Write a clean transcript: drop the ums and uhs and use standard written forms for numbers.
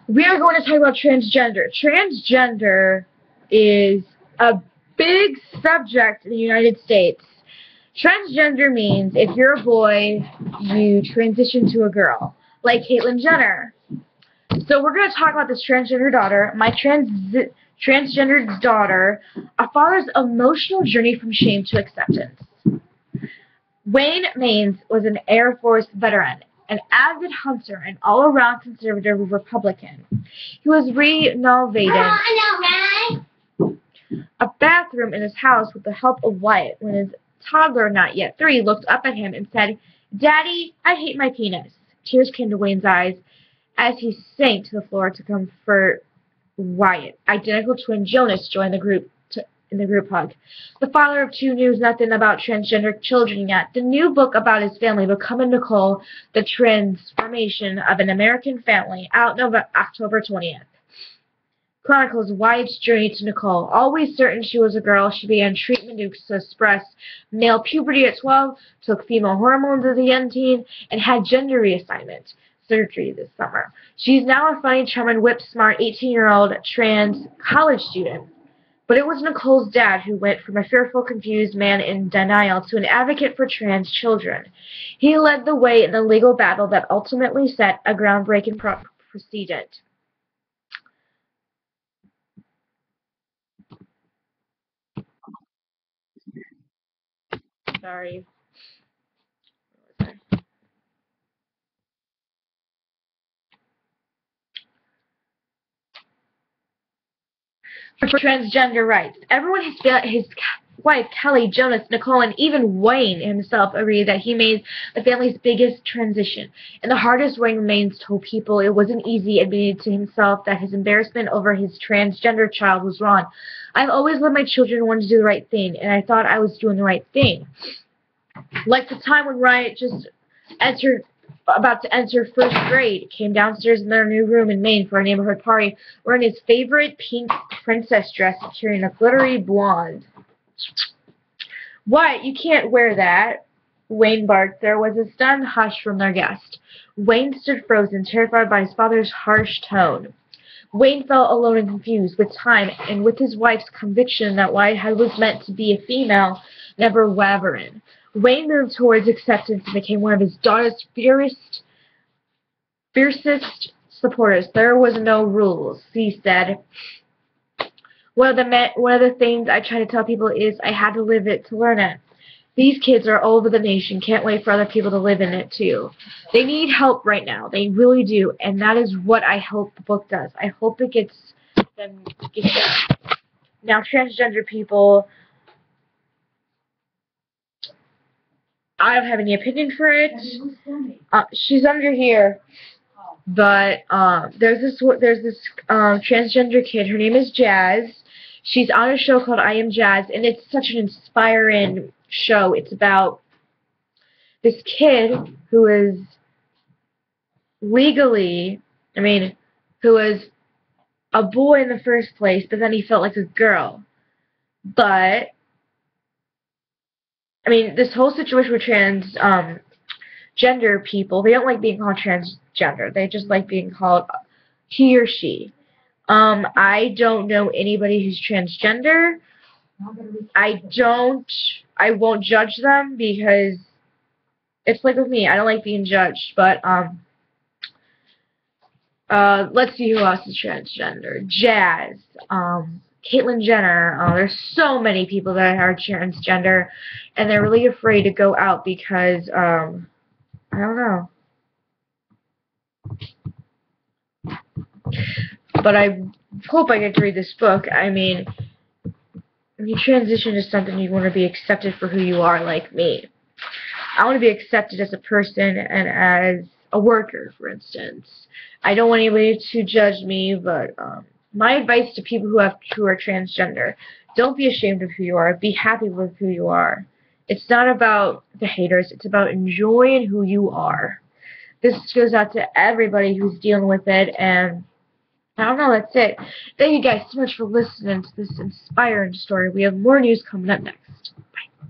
We are going to talk about transgender. Transgender is a big subject in the United States. Transgender means if you're a boy, you transition to a girl, like Caitlyn Jenner. So we're going to talk about this transgender daughter, my transgender daughter, a father's emotional journey from shame to acceptance. Wayne Maines was an Air Force veteran, an avid hunter, and all-around conservative Republican. He was renovating a bathroom in his house with the help of Wyatt when his toddler, not yet 3, looked up at him and said, "Daddy, I hate my penis." Tears came to Wayne's eyes as he sank to the floor to comfort Wyatt. Identical twin Jonas joined the group in the group hug. The father of 2 knew nothing about transgender children yet. The new book about his family, Becoming Nicole, The Transformation of an American Family, out October 20th. Chronicles Wyatt's journey to Nicole. Always certain she was a girl, she began treatment to suppress male puberty at 12, took female hormones as a young teen, and had gender reassignment surgery this summer. She's now a funny, charming, whip-smart 18-year-old trans college student. But it was Nicole's dad who went from a fearful, confused man in denial to an advocate for trans children. He led the way in the legal battle that ultimately set a groundbreaking precedent. Sorry. For transgender rights. Everyone has felt his wife, Kelly, Jonas, Nicole, and even Wayne himself agree that he made the family's biggest transition. And the hardest Wayne Maines told people it wasn't easy admitting to himself that his embarrassment over his transgender child was wrong. I've always loved my children and wanted to do the right thing, and I thought I was doing the right thing. Like the time when Riot just about to enter 1st grade, came downstairs in their new room in Maine for a neighborhood party, wearing his favorite pink princess dress and carrying a glittery blonde. "What? You can't wear that," Wayne barked. There was a stunned hush from their guest. Wayne stood frozen, terrified by his father's harsh tone. Wayne felt alone and confused. With time, and with his wife's conviction that Wyatt was meant to be a female, never wavering, Wayne moved towards acceptance and became one of his daughter's fiercest supporters. "There was no rules," he said. One of the things I try to tell people is I had to live it to learn it. These kids are all over the nation. Can't wait for other people to live in it too. They need help right now. They really do. And that is what I hope the book does. I hope it gets them done. Now, transgender people, I don't have any opinion for it. She's under here. But there's this transgender kid. Her name is Jazz. She's on a show called I Am Jazz, and it's such an inspiring show. It's about this kid who is legally, who was a boy in the first place, but then he felt like a girl. But this whole situation with transgender people, they don't like being called transgender. They just like being called he or she. I don't know anybody who's transgender. I won't judge them because it's like with me. I don't like being judged. But let's see who else is transgender. Jazz, Caitlyn Jenner. There's so many people that are transgender, and they're really afraid to go out because I don't know. But I hope I get to read this book. When you transition to something, you want to be accepted for who you are, like me. I want to be accepted as a person and as a worker, for instance. I don't want anybody to judge me, but my advice to people who are transgender, don't be ashamed of who you are. Be happy with who you are. It's not about the haters. It's about enjoying who you are. This goes out to everybody who's dealing with it, and I don't know, that's it. Thank you guys so much for listening to this inspiring story. We have more news coming up next. Bye.